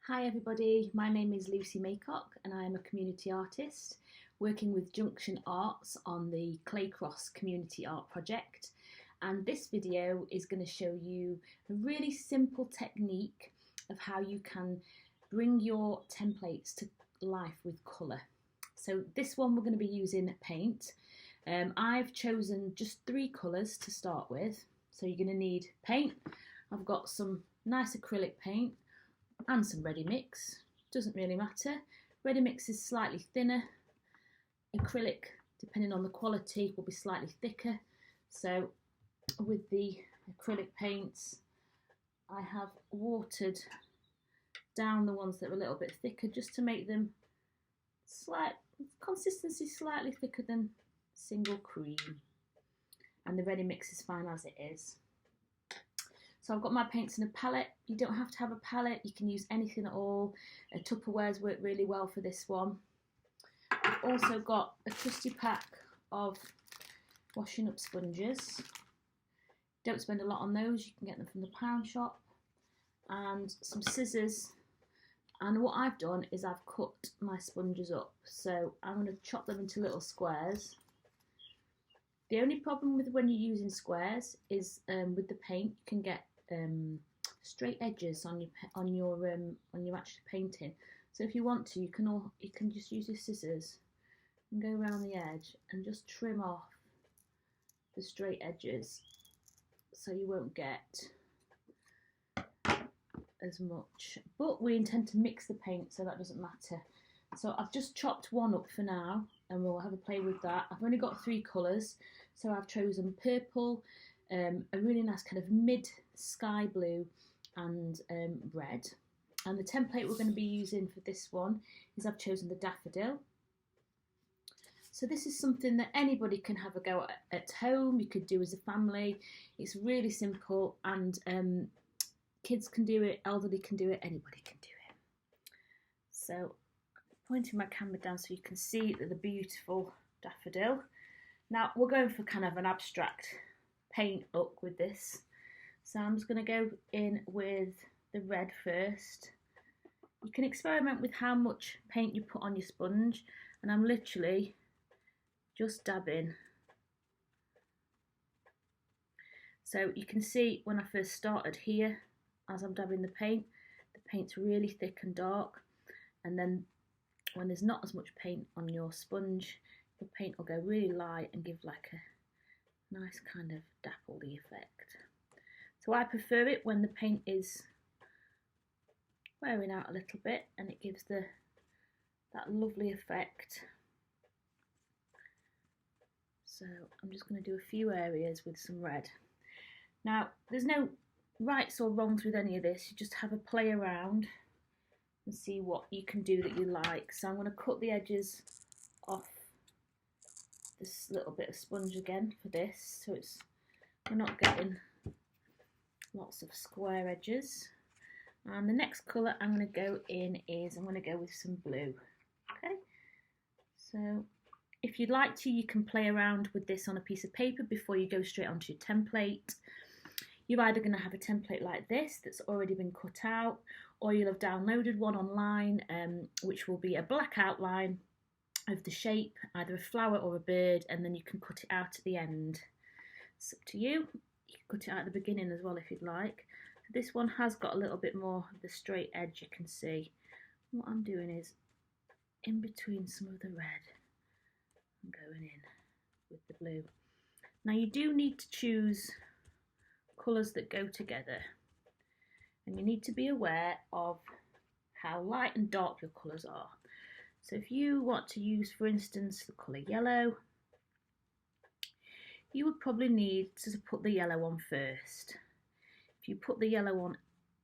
Hi everybody, my name is Lucie Maycock and I am a community artist working with Junction Arts on the Claycross Community Art Project, and this video is going to show you a really simple technique of how you can bring your templates to life with colour. So this one we're going to be using paint. I've chosen just 3 colours to start with, so you're going to need paint. I've got some nice acrylic paint and some ready mix, doesn't really matter. Ready mix is slightly thinner, acrylic, depending on the quality, will be slightly thicker. So with the acrylic paints, I have watered down the ones that are a little bit thicker just to make them consistency slightly thicker than single cream, and the ready mix is fine as it is. So I've got my paints in a palette. You don't have to have a palette, you can use anything at all. Tupperwares work really well for this one. I've also got a trusty pack of washing up sponges. Don't spend a lot on those, you can get them from the pound shop. And some scissors. And what I've done is I've cut my sponges up. So I'm going to chop them into little squares. The only problem with when you're using squares is with the paint, you can get straight edges on your actual painting. So if you want to, you can just use your scissors and go around the edge and just trim off the straight edges, so you won't get as much. But we intend to mix the paint, so that doesn't matter. So I've just chopped one up for now, and we'll have a play with that. I've only got 3 colours, so I've chosen purple, a really nice kind of mid sky blue, and red. And the template we're going to be using for this one is I've chosen the Daffodil. So this is something that anybody can have a go at home. You could do as a family. It's really simple, and kids can do it, elderly can do it, anybody can do it. So pointing my camera down so you can see the beautiful daffodil. Now we're going for kind of an abstract paint look with this. So I'm just going to go in with the red first. You can experiment with how much paint you put on your sponge, and I'm literally just dabbing. So you can see when I first started here, as I'm dabbing the paint's really thick and dark, and then when there's not as much paint on your sponge, your paint will go really light and give like a nice kind of dappley effect. So I prefer it when the paint is wearing out a little bit, and it gives that lovely effect. So I'm just going to do a few areas with some red. Now there's no rights or wrongs with any of this, you just have a play around and see what you can do that you like. So I'm going to cut the edges off this little bit of sponge again for this, so we're not getting lots of square edges. And the next colour I'm going to go in is I'm going to go with some blue. Okay, so if you'd like to, you can play around with this on a piece of paper before you go straight onto your template. You're either going to have a template like this that's already been cut out, or you'll have downloaded one online, which will be a black outline of the shape, either a flower or a bird, and then you can cut it out at the end. It's up to you. You can cut it out at the beginning as well if you'd like. This one has got a little bit more of the straight edge, you can see. What I'm doing is in between some of the red, I'm going in with the blue. Now you do need to choose colours that go together, and you need to be aware of how light and dark your colours are. So if you want to use, for instance, the colour yellow, you would probably need to put the yellow on first. If you put the yellow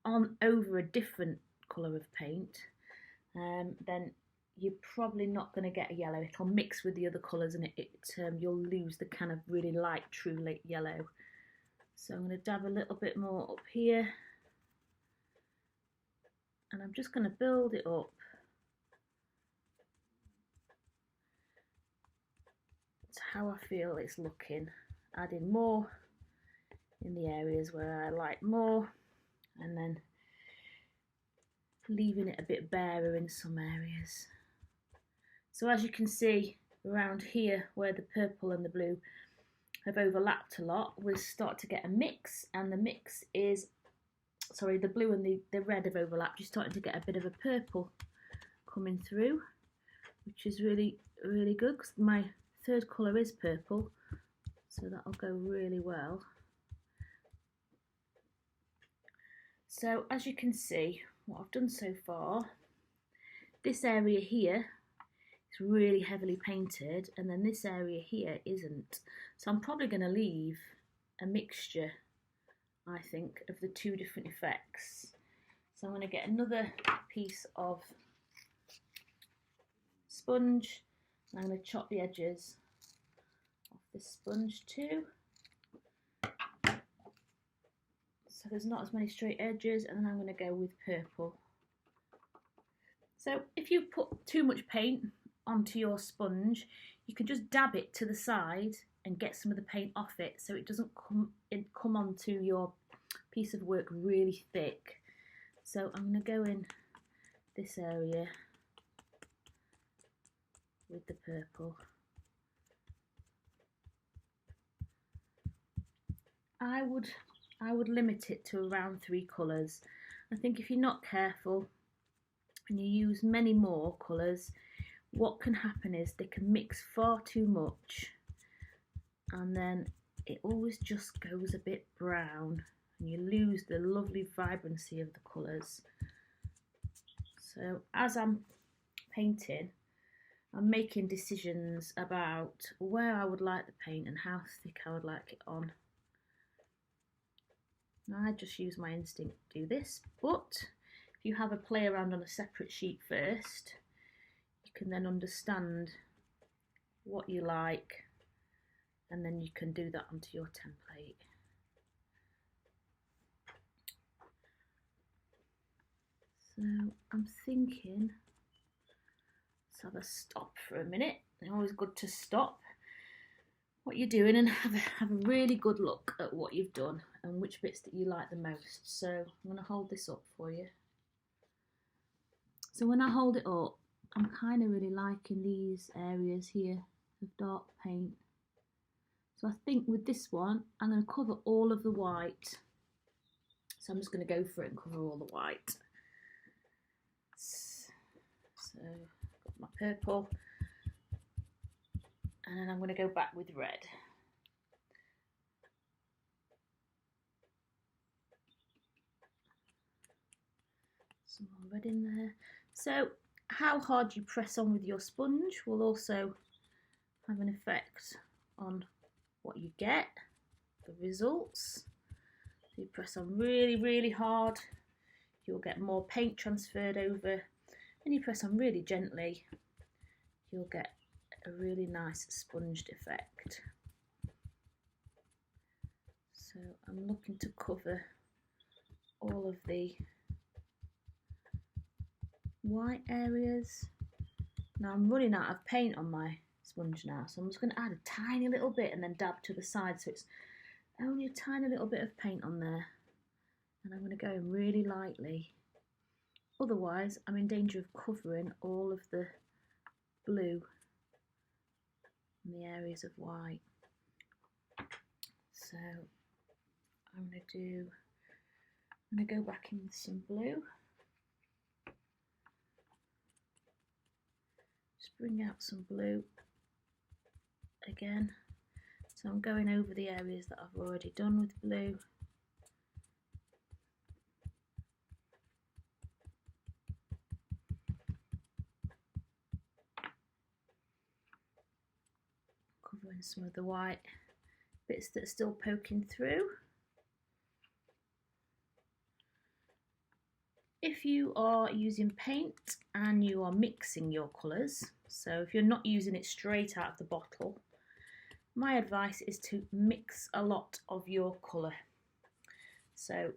on over a different colour of paint, then you're probably not going to get a yellow. It'll mix with the other colours, and you'll lose the kind of really light, true light yellow. So I'm going to dab a little bit more up here, and I'm just going to build it up to how I feel it's looking, adding more in the areas where I like more, and then leaving it a bit barer in some areas. So as you can see around here where the purple and the blue have overlapped a lot, we start to get a mix, and the mix is, sorry, the blue and the red have overlapped. You're starting to get a bit of a purple coming through, which is really, really good because my third colour is purple, so that'll go really well. So as you can see, what I've done so far, this area here is really heavily painted, and then this area here isn't. So I'm probably going to leave a mixture, I think, of the two different effects. So I'm going to get another piece of sponge, and I'm going to chop the edges off this sponge too, so there's not as many straight edges, and then I'm going to go with purple. So if you put too much paint onto your sponge, you can just dab it to the side and get some of the paint off it, so it doesn't come onto your piece of work really thick. So I'm going to go in this area with the purple. I would limit it to around 3 colours. I think if you're not careful and you use many more colours, what can happen is they can mix far too much, and then it always just goes a bit brown and you lose the lovely vibrancy of the colours. So as I'm painting, I'm making decisions about where I would like the paint and how thick I would like it on. I just use my instinct to do this, but if you have a play around on a separate sheet first, you can then understand what you like, and then you can do that onto your template. So I'm thinking, let's have a stop for a minute. It's always good to stop what you're doing and have a really good look at what you've done and which bits that you like the most. So I'm going to hold this up for you. So when I hold it up, I'm kind of really liking these areas here of dark paint. So I think with this one, I'm going to cover all of the white. So I'm just going to go for it and cover all the white. So I've got my purple, and then I'm going to go back with red. Some more red in there. So how hard you press on with your sponge will also have an effect on what you get, the results. If you press on really, really hard, you'll get more paint transferred over. And you press on really gently, you'll get a really nice sponged effect. So I'm looking to cover all of the white areas. Now I'm running out of paint on my sponge now, so I'm just going to add a tiny little bit and then dab to the side, so it's only a tiny little bit of paint on there, and I'm going to go in really lightly. Otherwise I'm in danger of covering all of the blue and the areas of white. So I'm going to go back in with some blue. Just bring out some blue again. So I'm going over the areas that I've already done with blue. Covering some of the white bits that are still poking through. If you are using paint and you are mixing your colours, so if you're not using it straight out of the bottle, my advice is to mix a lot of your colour. So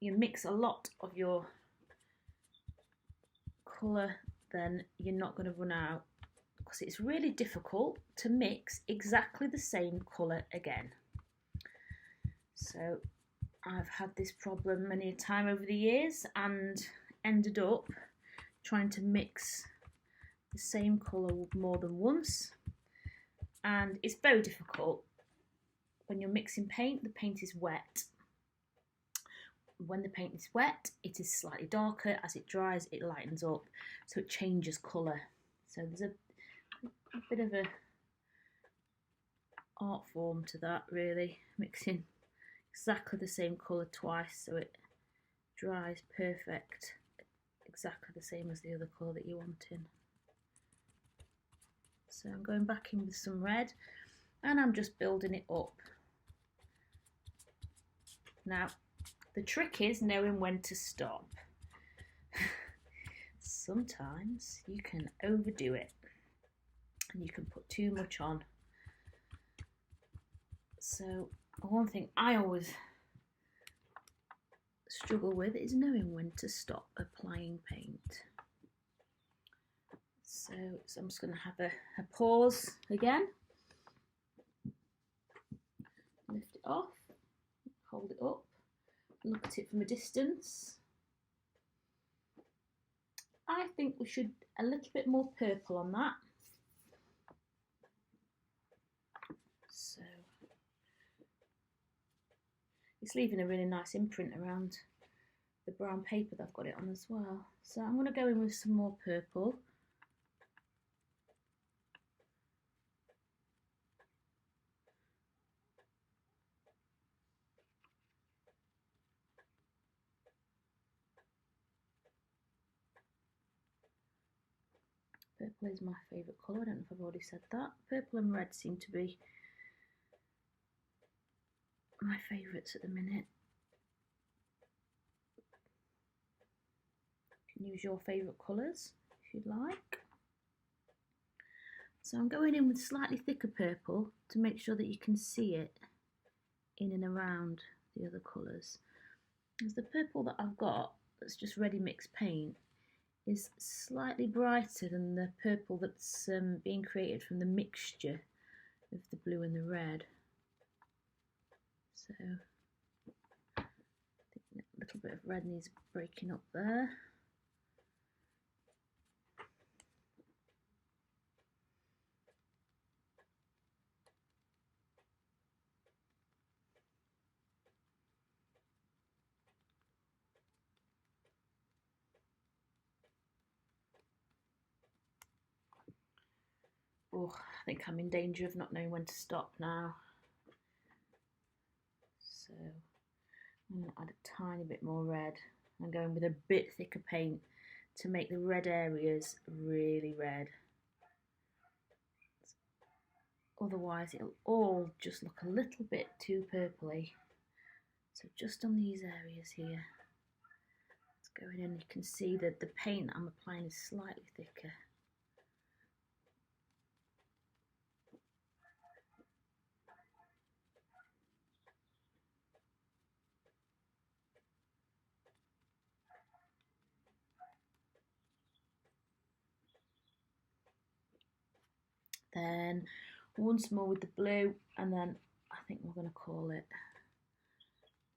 you mix a lot of your colour, then you're not going to run out, because it's really difficult to mix exactly the same colour again. So I've had this problem many a time over the years, and ended up trying to mix the same colour more than once, and it's very difficult. When you're mixing paint, the paint is wet. When the paint is wet, it is slightly darker. As it dries, it lightens up, so it changes colour. So there's a bit of a art form to that, really, mixing exactly the same colour twice so it dries perfect, exactly the same as the other colour that you want in. So I'm going back in with some red and I'm just building it up. Now, the trick is knowing when to stop. Sometimes you can overdo it and you can put too much on. So one thing I always struggle with is knowing when to stop applying paint. So I'm just going to have a pause again. Lift it off, hold it up, look at it from a distance. I think we should a little bit more purple on that. So it's leaving a really nice imprint around the brown paper that I've got it on as well. So I'm going to go in with some more purple. Purple is my favourite colour. I don't know if I've already said that. Purple and red seem to be my favourites at the minute. You can use your favourite colours if you'd like. So I'm going in with slightly thicker purple to make sure that you can see it in and around the other colours. As the purple that I've got, that's just ready mixed paint, is slightly brighter than the purple that's being created from the mixture of the blue and the red. So I think a little bit of red needs breaking up there. Oh, I think I'm in danger of not knowing when to stop now. So I'm going to add a tiny bit more red. I'm going with a bit thicker paint to make the red areas really red. Otherwise it'll all just look a little bit too purpley. So just on these areas here, let's go in and you can see that the paint that I'm applying is slightly thicker. Then once more with the blue, and then I think we're going to call it.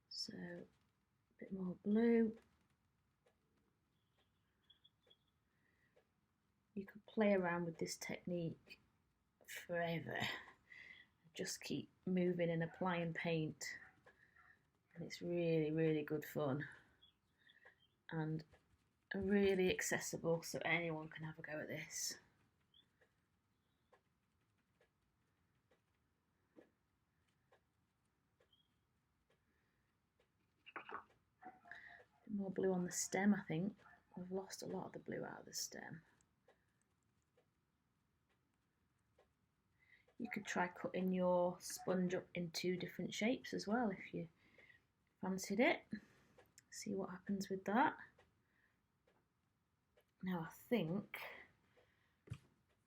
So a bit more blue. You could play around with this technique forever. Just keep moving and applying paint. And it's really, really good fun. And really accessible, so anyone can have a go at this. More blue on the stem, I think. I've lost a lot of the blue out of the stem. You could try cutting your sponge up in 2 different shapes as well if you fancied it. See what happens with that. Now I think,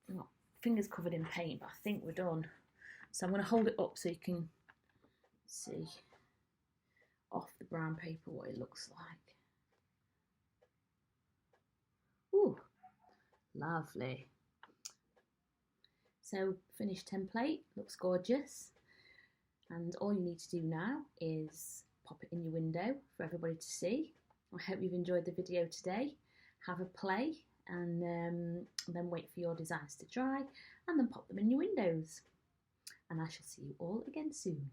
not fingers covered in paint, but I think we're done. So I'm going to hold it up so you can see off the brown paper what it looks like. Ooh, lovely. So finished template, looks gorgeous. And all you need to do now is pop it in your window for everybody to see. I hope you've enjoyed the video today. Have a play and then wait for your designs to dry and then pop them in your windows. And I shall see you all again soon.